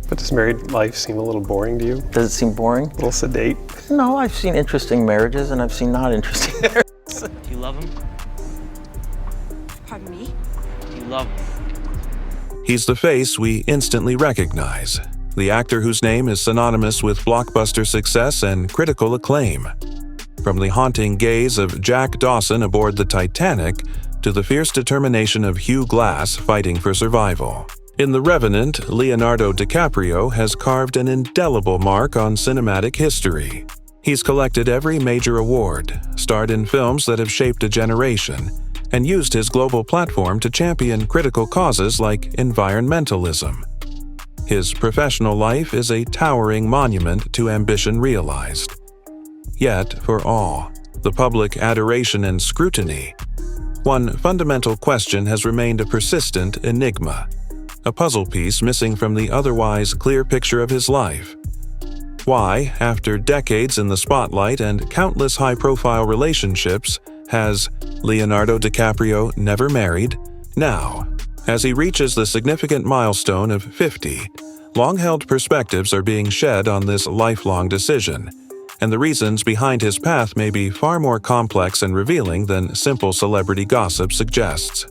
But does married life seem a little boring to you? Does it seem boring? A little sedate? No, I've seen interesting marriages and I've seen not interesting marriages. Do you love him? Pardon me? Do you love him? He's the face we instantly recognize, the actor whose name is synonymous with blockbuster success and critical acclaim. From the haunting gaze of Jack Dawson aboard the Titanic to the fierce determination of Hugh Glass fighting for survival. In The Revenant, Leonardo DiCaprio has carved an indelible mark on cinematic history. He's collected every major award, starred in films that have shaped a generation, and used his global platform to champion critical causes like environmentalism. His professional life is a towering monument to ambition realized. Yet, for all, the public adoration and scrutiny, one fundamental question has remained a persistent enigma, a puzzle piece missing from the otherwise clear picture of his life. Why, after decades in the spotlight and countless high-profile relationships, has Leonardo DiCaprio never married? Now, as he reaches the significant milestone of 50, long-held perspectives are being shed on this lifelong decision, and the reasons behind his path may be far more complex and revealing than simple celebrity gossip suggests.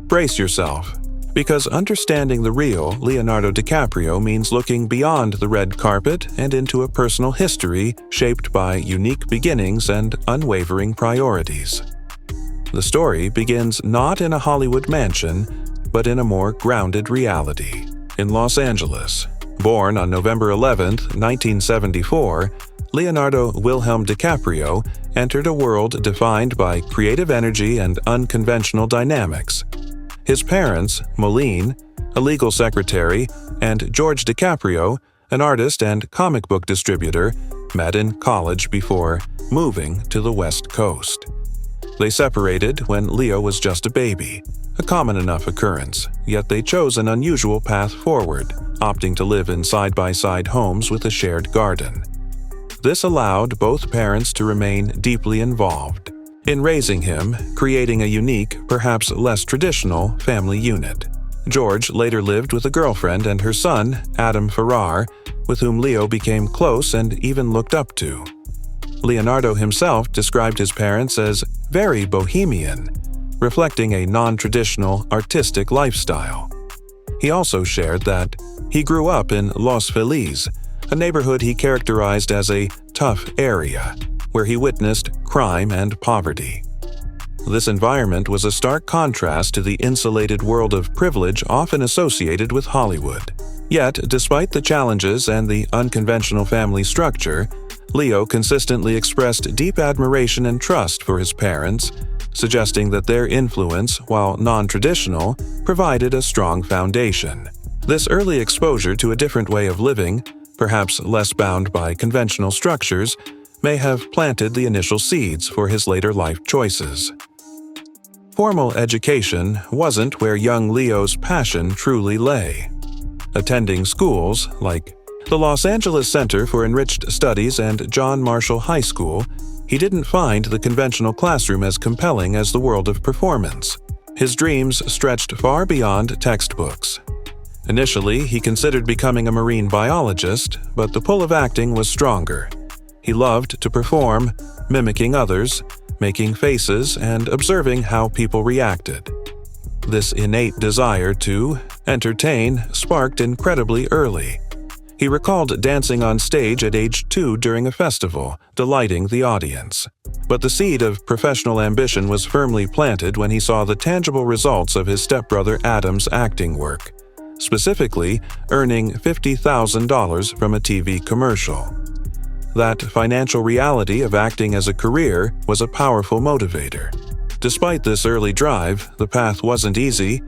Brace yourself, because understanding the real Leonardo DiCaprio means looking beyond the red carpet and into a personal history shaped by unique beginnings and unwavering priorities. The story begins not in a Hollywood mansion, but in a more grounded reality. In Los Angeles, born on November 11, 1974, Leonardo Wilhelm DiCaprio entered a world defined by creative energy and unconventional dynamics. His parents, Moline, a legal secretary, and George DiCaprio, an artist and comic book distributor, met in college before moving to the West Coast. They separated when Leo was just a baby, a common enough occurrence, yet they chose an unusual path forward, opting to live in side-by-side homes with a shared garden. This allowed both parents to remain deeply involved in raising him, creating a unique, perhaps less traditional, family unit. George later lived with a girlfriend and her son, Adam Ferrar, with whom Leo became close and even looked up to. Leonardo himself described his parents as very bohemian, reflecting a non-traditional artistic lifestyle. He also shared that he grew up in Los Feliz, a neighborhood he characterized as a tough area, where he witnessed crime and poverty. This environment was a stark contrast to the insulated world of privilege often associated with Hollywood. Yet, despite the challenges and the unconventional family structure, Leo consistently expressed deep admiration and trust for his parents, suggesting that their influence, while non-traditional, provided a strong foundation. This early exposure to a different way of living, perhaps less bound by conventional structures, may have planted the initial seeds for his later life choices. Formal education wasn't where young Leo's passion truly lay. Attending schools like the Los Angeles Center for Enriched Studies and John Marshall High School, he didn't find the conventional classroom as compelling as the world of performance. His dreams stretched far beyond textbooks. Initially, he considered becoming a marine biologist, but the pull of acting was stronger. He loved to perform, mimicking others, making faces, and observing how people reacted. This innate desire to entertain sparked incredibly early. He recalled dancing on stage at age 2 during a festival, delighting the audience. But the seed of professional ambition was firmly planted when he saw the tangible results of his stepbrother Adam's acting work, specifically earning $50,000 from a TV commercial. That financial reality of acting as a career was a powerful motivator. Despite this early drive, the path wasn't easy.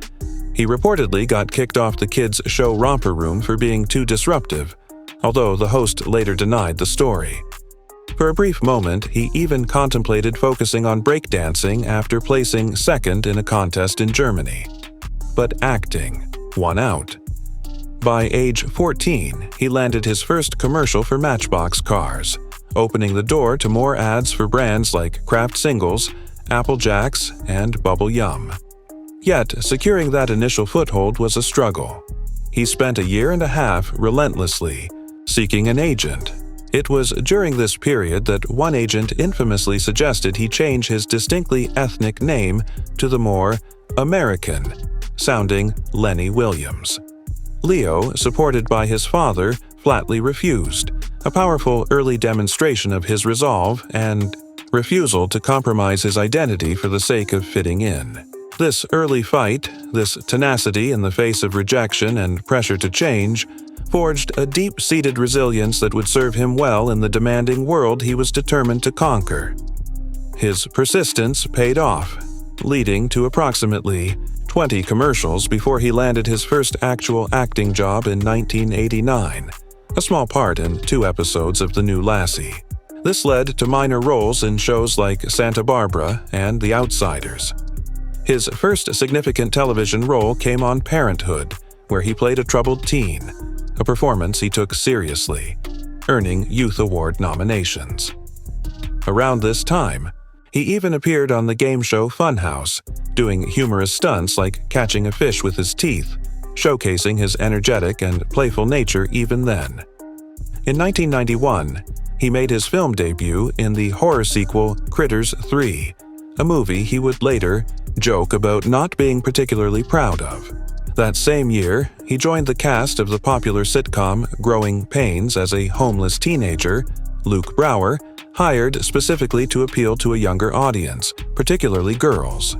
He reportedly got kicked off the kids' show Romper Room for being too disruptive, although the host later denied the story. For a brief moment, he even contemplated focusing on breakdancing after placing second in a contest in Germany. But acting won out. By age 14, he landed his first commercial for Matchbox cars, opening the door to more ads for brands like Kraft Singles, Apple Jacks, and Bubble Yum. Yet, securing that initial foothold was a struggle. he spent a year and a half relentlessly seeking an agent. It was during this period that one agent infamously suggested he change his distinctly ethnic name to the more American-sounding Lenny Williams. Leo, supported by his father, flatly refused, a powerful early demonstration of his resolve and refusal to compromise his identity for the sake of fitting in. This early fight, this tenacity in the face of rejection and pressure to change, forged a deep-seated resilience that would serve him well in the demanding world he was determined to conquer. His persistence paid off, leading to approximately 20 commercials before he landed his first actual acting job in 1989, a small part in 2 episodes of The New Lassie. This led to minor roles in shows like Santa Barbara and The Outsiders. His first significant television role came on Parenthood, where he played a troubled teen, a performance he took seriously, earning Youth Award nominations. Around this time, he even appeared on the game show Funhouse, doing humorous stunts like catching a fish with his teeth, showcasing his energetic and playful nature even then. In 1991, he made his film debut in the horror sequel Critters 3, a movie he would later joke about not being particularly proud of. That same year, he joined the cast of the popular sitcom Growing Pains as a homeless teenager, Luke Brower, hired specifically to appeal to a younger audience, particularly girls.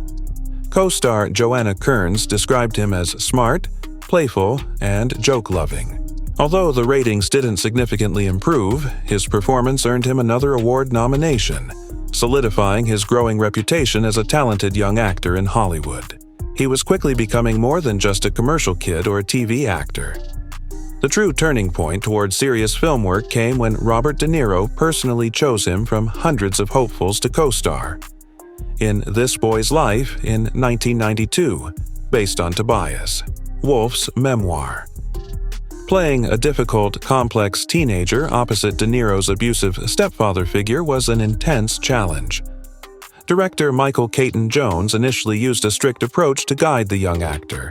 Co-star Joanna Kearns described him as smart, playful, and joke-loving. Although the ratings didn't significantly improve, his performance earned him another award nomination, solidifying his growing reputation as a talented young actor in Hollywood. He was quickly becoming more than just a commercial kid or a TV actor. The true turning point toward serious film work came when Robert De Niro personally chose him from hundreds of hopefuls to co-star in This Boy's Life in 1992, based on Tobias, Wolf's memoir. Playing a difficult, complex teenager opposite De Niro's abusive stepfather figure was an intense challenge. Director Michael Caton Jones initially used a strict approach to guide the young actor,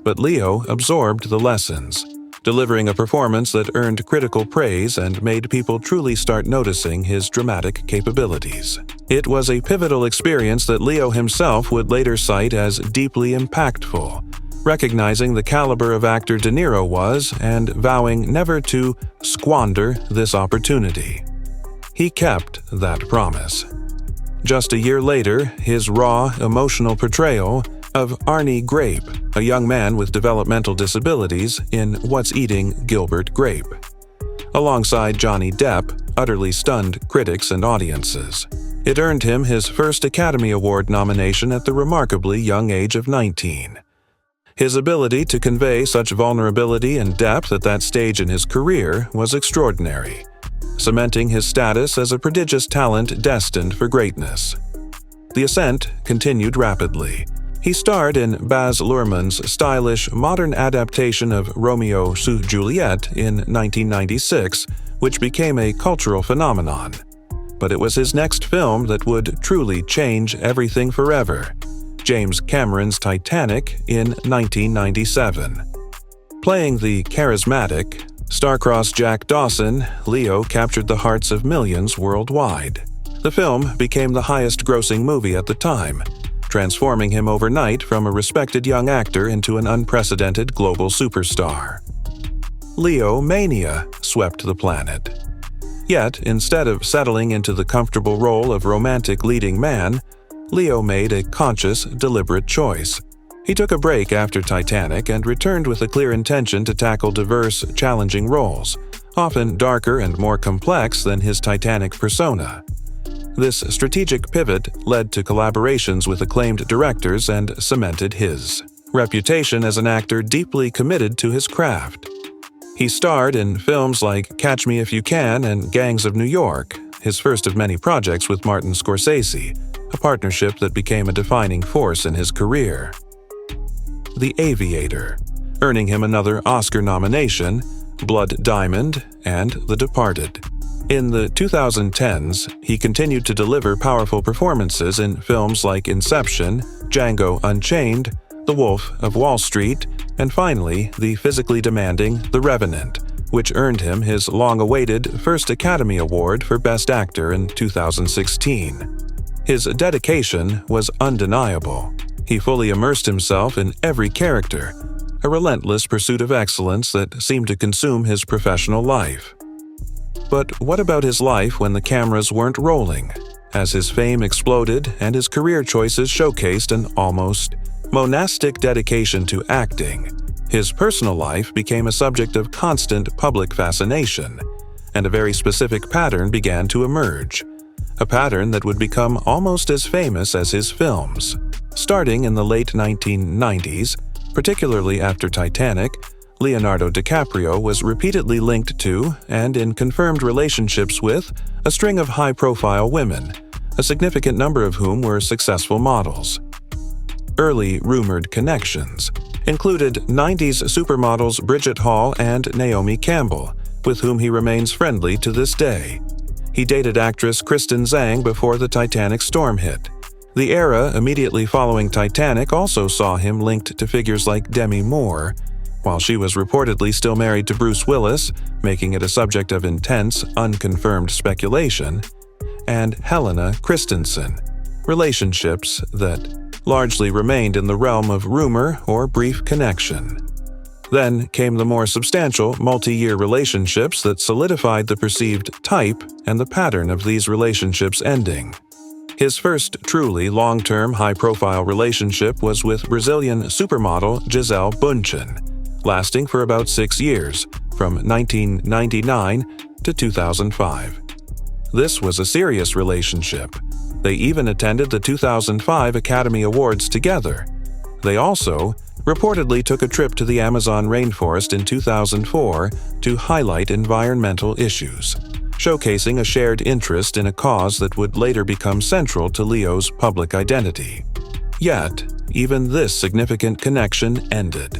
but Leo absorbed the lessons, delivering a performance that earned critical praise and made people truly start noticing his dramatic capabilities. It was a pivotal experience that Leo himself would later cite as deeply impactful, recognizing the caliber of actor De Niro was and vowing never to squander this opportunity. He kept that promise. Just a year later, his raw, emotional portrayal of Arnie Grape, a young man with developmental disabilities, in What's Eating Gilbert Grape, alongside Johnny Depp, utterly stunned critics and audiences. It earned him his first Academy Award nomination at the remarkably young age of 19. His ability to convey such vulnerability and depth at that stage in his career was extraordinary, cementing his status as a prodigious talent destined for greatness. The ascent continued rapidly. He starred in Baz Luhrmann's stylish, modern adaptation of Romeo & Juliet in 1996, which became a cultural phenomenon. But it was his next film that would truly change everything forever, James Cameron's Titanic in 1997. Playing the charismatic, star-crossed Jack Dawson, Leo captured the hearts of millions worldwide. The film became the highest-grossing movie at the time, transforming him overnight from a respected young actor into an unprecedented global superstar. Leo mania swept the planet. Yet, instead of settling into the comfortable role of romantic leading man, Leo made a conscious, deliberate choice. He took a break after Titanic and returned with a clear intention to tackle diverse, challenging roles, often darker and more complex than his Titanic persona. This strategic pivot led to collaborations with acclaimed directors and cemented his reputation as an actor deeply committed to his craft. He starred in films like Catch Me If You Can and Gangs of New York, his first of many projects with Martin Scorsese, a partnership that became a defining force in his career. The Aviator, earning him another Oscar nomination, Blood Diamond, and The Departed. In the 2010s, he continued to deliver powerful performances in films like Inception, Django Unchained, The Wolf of Wall Street, And finally, the physically demanding The Revenant, which earned him his long-awaited first Academy Award for Best Actor in 2016. His dedication was undeniable. He fully immersed himself in every character, a relentless pursuit of excellence that seemed to consume his professional life. But what about his life when the cameras weren't rolling? As his fame exploded and his career choices showcased an almost monastic dedication to acting, his personal life became a subject of constant public fascination, and a very specific pattern began to emerge. A pattern that would become almost as famous as his films. Starting in the late 1990s, particularly after Titanic, Leonardo DiCaprio was repeatedly linked to and in confirmed relationships with a string of high-profile women, a significant number of whom were successful models. Early rumored connections included 90s supermodels Bridget Hall and Naomi Campbell, with whom he remains friendly to this day. He dated actress Kristen Zhang before the Titanic storm hit. The era immediately following Titanic also saw him linked to figures like Demi Moore, while she was reportedly still married to Bruce Willis, making it a subject of intense, unconfirmed speculation, and Helena Christensen, relationships that largely remained in the realm of rumor or brief connection. Then came the more substantial multi-year relationships that solidified the perceived type and the pattern of these relationships ending. His first truly long-term high-profile relationship was with Brazilian supermodel Gisele Bündchen, lasting for about 6 years, from 1999 to 2005. This was a serious relationship. They even attended the 2005 Academy Awards together. They also reportedly took a trip to the Amazon rainforest in 2004 to highlight environmental issues, showcasing a shared interest in a cause that would later become central to Leo's public identity. Yet, even this significant connection ended.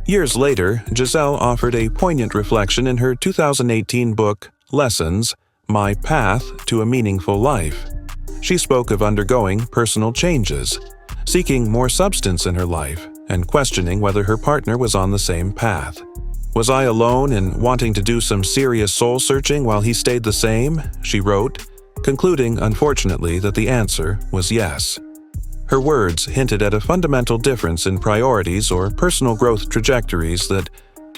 Years later, Gisele offered a poignant reflection in her 2018 book, Lessons: My Path to a Meaningful Life. She spoke of undergoing personal changes, seeking more substance in her life, and questioning whether her partner was on the same path. "Was I alone in wanting to do some serious soul-searching while he stayed the same?" she wrote, concluding, unfortunately, that the answer was yes. Her words hinted at a fundamental difference in priorities or personal growth trajectories that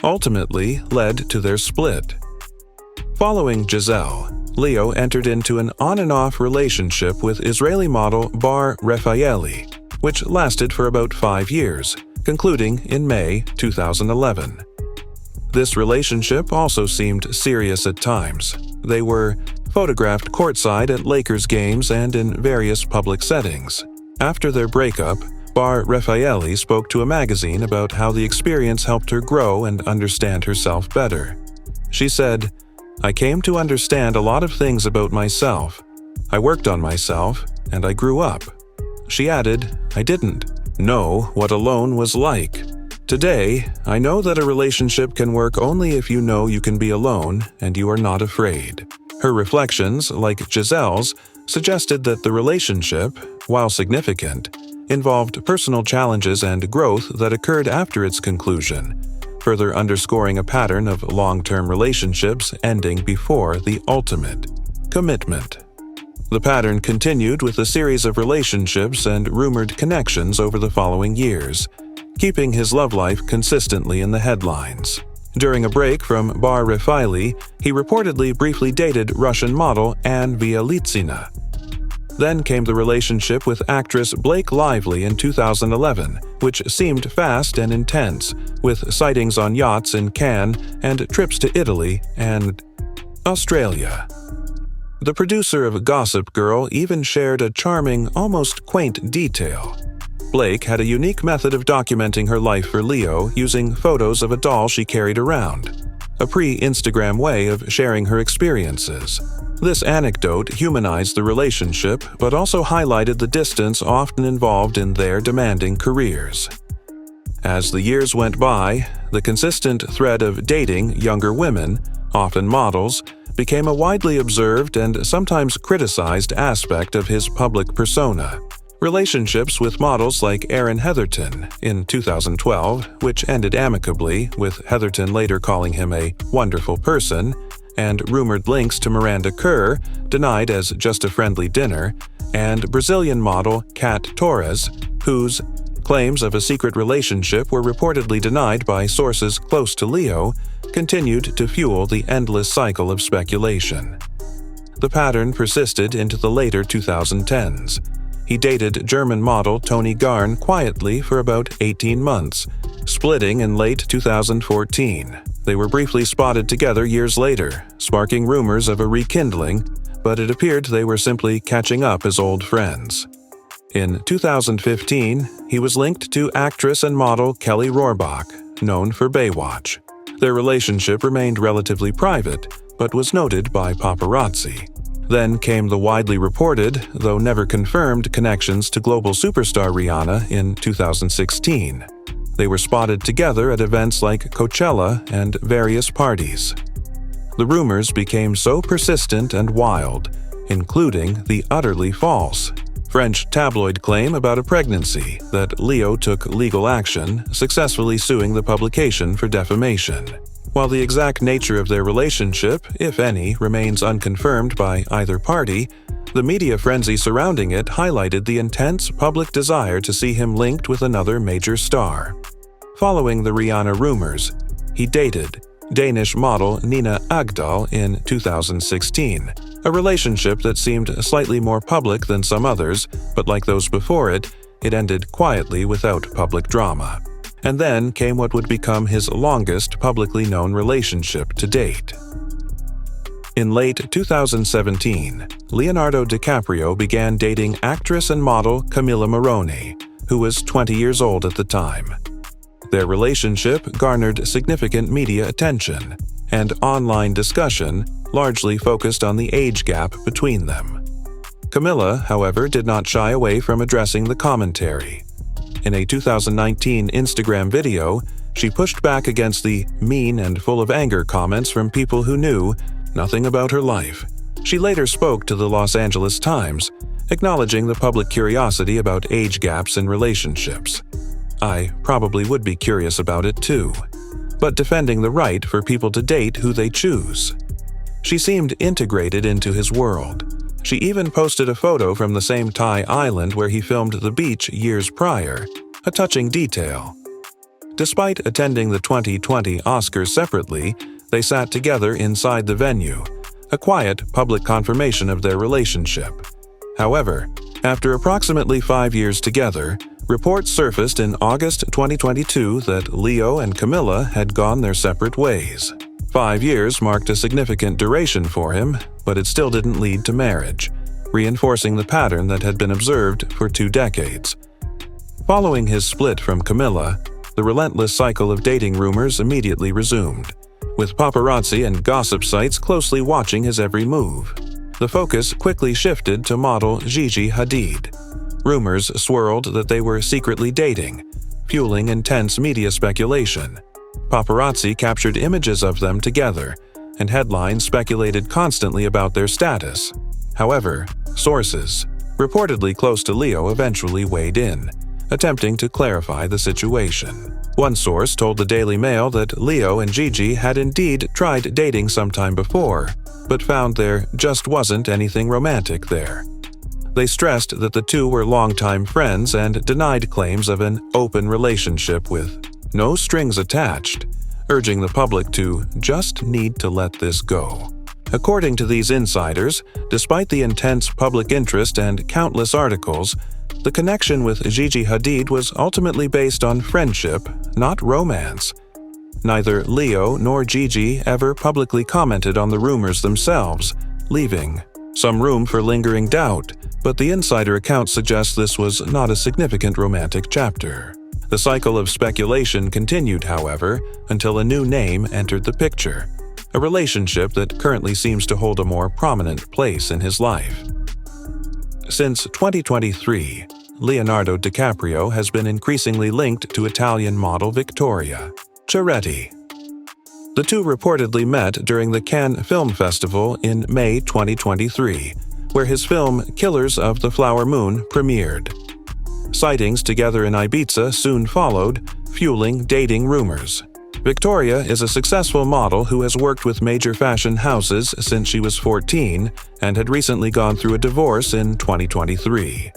ultimately led to their split. Following Gisele, Leo entered into an on-and-off relationship with Israeli model Bar Refaeli, which lasted for about 5 years, concluding in May 2011. This relationship also seemed serious at times. They were photographed courtside at Lakers games and in various public settings. After their breakup, Bar Refaeli spoke to a magazine about how the experience helped her grow and understand herself better. She said, "I came to understand a lot of things about myself. I worked on myself, and I grew up." She added, "I didn't know what alone was like. Today, I know that a relationship can work only if you know you can be alone and you are not afraid." Her reflections, like Gisele's, suggested that the relationship, while significant, involved personal challenges and growth that occurred after its conclusion, further underscoring a pattern of long-term relationships ending before the ultimate commitment. The pattern continued with a series of relationships and rumored connections over the following years, keeping his love life consistently in the headlines. During a break from Bar Refaeli, he reportedly briefly dated Russian model Anne Bielitsina. Then came the relationship with actress Blake Lively in 2011, which seemed fast and intense, with sightings on yachts in Cannes and trips to Italy and Australia. The producer of Gossip Girl even shared a charming, almost quaint detail. Blake had a unique method of documenting her life for Leo using photos of a doll she carried around, a pre-Instagram way of sharing her experiences. This anecdote humanized the relationship, but also highlighted the distance often involved in their demanding careers. As the years went by, the consistent thread of dating younger women, often models, became a widely observed and sometimes criticized aspect of his public persona. Relationships with models like Erin Heatherton in 2012, which ended amicably, with Heatherton later calling him a wonderful person, and rumored links to Miranda Kerr, denied as just a friendly dinner, and Brazilian model Kat Torres, whose claims of a secret relationship were reportedly denied by sources close to Leo, continued to fuel the endless cycle of speculation. The pattern persisted into the later 2010s. He dated German model Toni Garn quietly for about 18 months, splitting in late 2014. They were briefly spotted together years later, sparking rumors of a rekindling, but it appeared they were simply catching up as old friends. In 2015, he was linked to actress and model Kelly Rohrbach, known for Baywatch. Their relationship remained relatively private, but was noted by paparazzi. Then came the widely reported, though never confirmed, connections to global superstar Rihanna in 2016. They were spotted together at events like Coachella and various parties. The rumors became so persistent and wild, including the utterly false French tabloid claim about a pregnancy that Leo took legal action, successfully suing the publication for defamation. While the exact nature of their relationship, if any, remains unconfirmed by either party, the media frenzy surrounding it highlighted the intense public desire to see him linked with another major star. Following the Rihanna rumors, he dated Danish model Nina Agdal in 2016, a relationship that seemed slightly more public than some others, but like those before it, it ended quietly without public drama. And then came what would become his longest publicly known relationship to date. In late 2017, Leonardo DiCaprio began dating actress and model Camilla Morrone, who was 20 years old at the time. Their relationship garnered significant media attention, and online discussion largely focused on the age gap between them. Camilla, however, did not shy away from addressing the commentary. In a 2019 Instagram video, she pushed back against the mean and full of anger comments from people who knew nothing about her life. She later spoke to the Los Angeles Times, acknowledging the public curiosity about age gaps in relationships. I probably would be curious about it too, but defending the right for people to date who they choose. She seemed integrated into his world. She even posted a photo from the same Thai island where he filmed the beach years prior, a touching detail. Despite attending the 2020 Oscars separately, they sat together inside the venue, a quiet public confirmation of their relationship. However, after approximately 5 years together, reports surfaced in August 2022 that Leo and Camilla had gone their separate ways. 5 years marked a significant duration for him, but it still didn't lead to marriage, reinforcing the pattern that had been observed for 2 decades. Following his split from Camilla, the relentless cycle of dating rumors immediately resumed, with paparazzi and gossip sites closely watching his every move. The focus quickly shifted to model Gigi Hadid. Rumors swirled that they were secretly dating, fueling intense media speculation. Paparazzi captured images of them together, and headlines speculated constantly about their status. However, sources, reportedly close to Leo, eventually weighed in, attempting to clarify the situation. One source told the Daily Mail that Leo and Gigi had indeed tried dating sometime before, but found there just wasn't anything romantic there. They stressed that the two were longtime friends and denied claims of an open relationship with no strings attached, urging the public to just need to let this go. According to these insiders, despite the intense public interest and countless articles, the connection with Gigi Hadid was ultimately based on friendship, not romance. Neither Leo nor Gigi ever publicly commented on the rumors themselves, leaving some room for lingering doubt, but the insider account suggests this was not a significant romantic chapter. The cycle of speculation continued, however, until a new name entered the picture, a relationship that currently seems to hold a more prominent place in his life. Since 2023, Leonardo DiCaprio has been increasingly linked to Italian model Victoria Chiaretti. The two reportedly met during the Cannes Film Festival in May 2023, where his film Killers of the Flower Moon premiered. Sightings together in Ibiza soon followed, fueling dating rumors. Victoria is a successful model who has worked with major fashion houses since she was 14 and had recently gone through a divorce in 2023.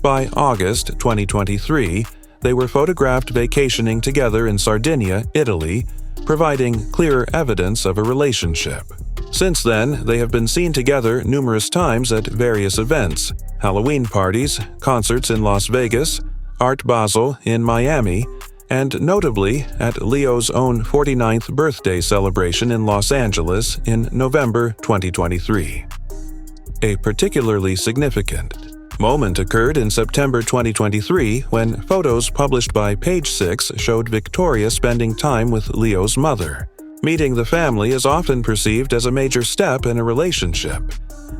By August 2023, they were photographed vacationing together in Sardinia, Italy, providing clear evidence of a relationship. Since then, they have been seen together numerous times at various events: Halloween parties, concerts in Las Vegas, Art Basel in Miami, and notably at Leo's own 49th birthday celebration in Los Angeles in November 2023. A particularly significant moment occurred in September 2023 when photos published by Page Six showed Victoria spending time with Leo's mother. Meeting the family is often perceived as a major step in a relationship,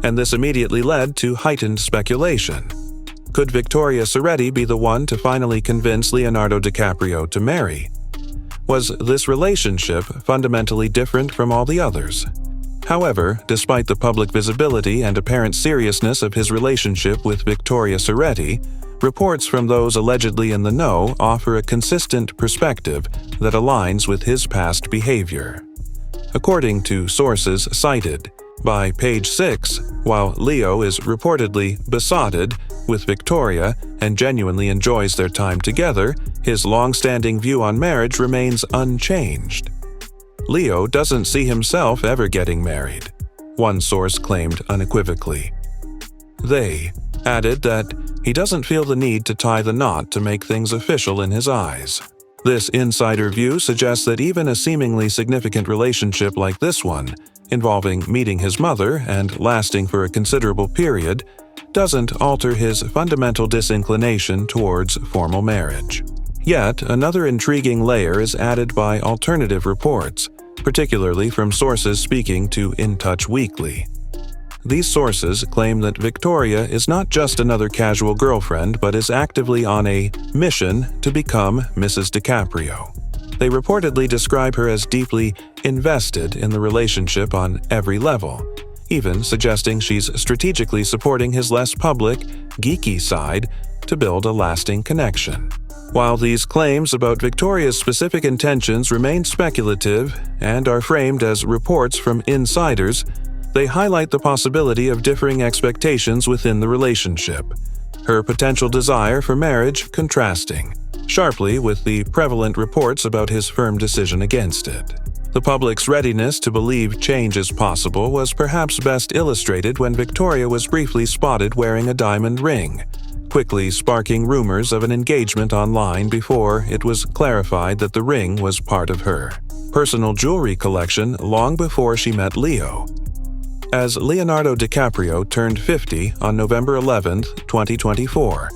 and this immediately led to heightened speculation. Could Victoria Soretti be the one to finally convince Leonardo DiCaprio to marry? Was this relationship fundamentally different from all the others? However, despite the public visibility and apparent seriousness of his relationship with Victoria Soretti, reports from those allegedly in the know offer a consistent perspective that aligns with his past behavior. According to sources cited by Page Six, while Leo is reportedly besotted with Victoria and genuinely enjoys their time together, his long-standing view on marriage remains unchanged. Leo doesn't see himself ever getting married, one source claimed unequivocally. They added that he doesn't feel the need to tie the knot to make things official in his eyes. This insider view suggests that even a seemingly significant relationship like this one, involving meeting his mother and lasting for a considerable period, doesn't alter his fundamental disinclination towards formal marriage. Yet, another intriguing layer is added by alternative reports, particularly from sources speaking to In Touch Weekly. These sources claim that Victoria is not just another casual girlfriend but is actively on a mission to become Mrs. DiCaprio. They reportedly describe her as deeply invested in the relationship on every level, even suggesting she's strategically supporting his less public, geeky side to build a lasting connection. While these claims about Victoria's specific intentions remain speculative and are framed as reports from insiders, they highlight the possibility of differing expectations within the relationship, her potential desire for marriage contrasting sharply with the prevalent reports about his firm decision against it. The public's readiness to believe change is possible was perhaps best illustrated when Victoria was briefly spotted wearing a diamond ring, quickly sparking rumors of an engagement online before it was clarified that the ring was part of her personal jewelry collection long before she met Leo. As Leonardo DiCaprio turned 50 on November 11, 2024,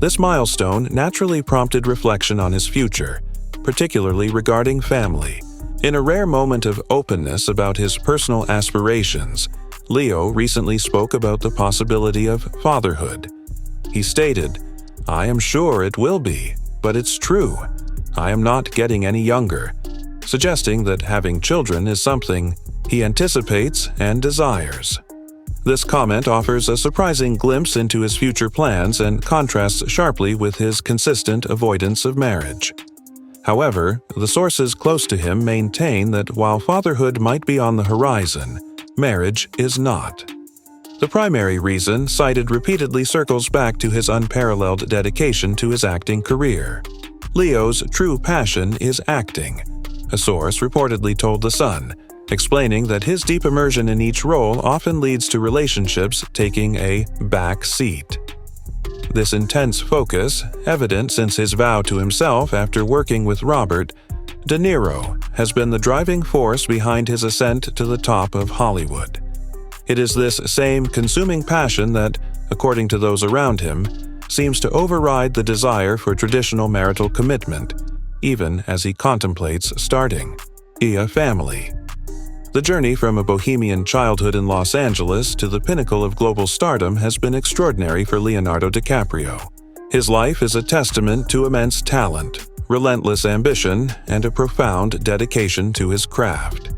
this milestone naturally prompted reflection on his future, particularly regarding family. In a rare moment of openness about his personal aspirations, Leo recently spoke about the possibility of fatherhood. He stated, "I am sure it will be, but it's true. I am not getting any younger," suggesting that having children is something he anticipates and desires. This comment offers a surprising glimpse into his future plans and contrasts sharply with his consistent avoidance of marriage. However, the sources close to him maintain that while fatherhood might be on the horizon, marriage is not. The primary reason, cited repeatedly, circles back to his unparalleled dedication to his acting career. Leo's true passion is acting, a source reportedly told The Sun, explaining that his deep immersion in each role often leads to relationships taking a back seat. This intense focus, evident since his vow to himself after working with Robert De Niro, has been the driving force behind his ascent to the top of Hollywood. It is this same consuming passion that, according to those around him, seems to override the desire for traditional marital commitment, even as he contemplates starting a family. The journey from a bohemian childhood in Los Angeles to the pinnacle of global stardom has been extraordinary for Leonardo DiCaprio. His life is a testament to immense talent, relentless ambition, and a profound dedication to his craft.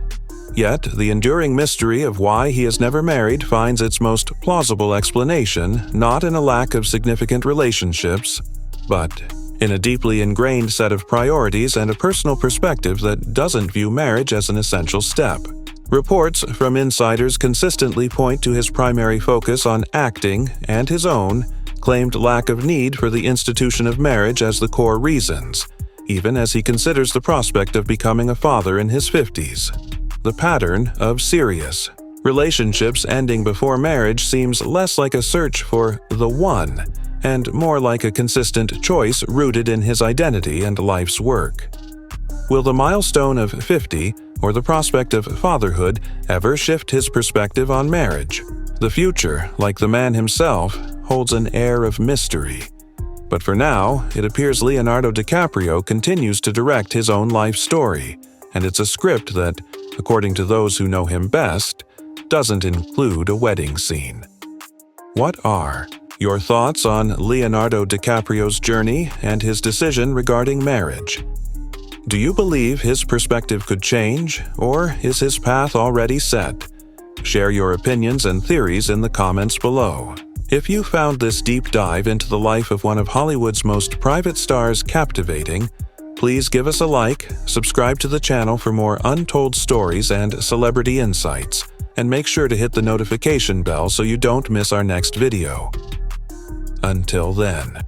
Yet, the enduring mystery of why he has never married finds its most plausible explanation not in a lack of significant relationships, but in a deeply ingrained set of priorities and a personal perspective that doesn't view marriage as an essential step. Reports from insiders consistently point to his primary focus on acting and his own claimed lack of need for the institution of marriage as the core reasons, even as he considers the prospect of becoming a father in his 50s. The pattern of serious relationships ending before marriage seems less like a search for the one and more like a consistent choice rooted in his identity and life's work. Will the milestone of 50 or the prospect of fatherhood ever shift his perspective on marriage? The future, like the man himself, holds an air of mystery. But for now, it appears Leonardo DiCaprio continues to direct his own life story, and it's a script that, according to those who know him best, doesn't include a wedding scene. What are your thoughts on Leonardo DiCaprio's journey and his decision regarding marriage? Do you believe his perspective could change, or is his path already set? Share your opinions and theories in the comments below. If you found this deep dive into the life of one of Hollywood's most private stars captivating, please give us a like, subscribe to the channel for more untold stories and celebrity insights, and make sure to hit the notification bell so you don't miss our next video. Until then.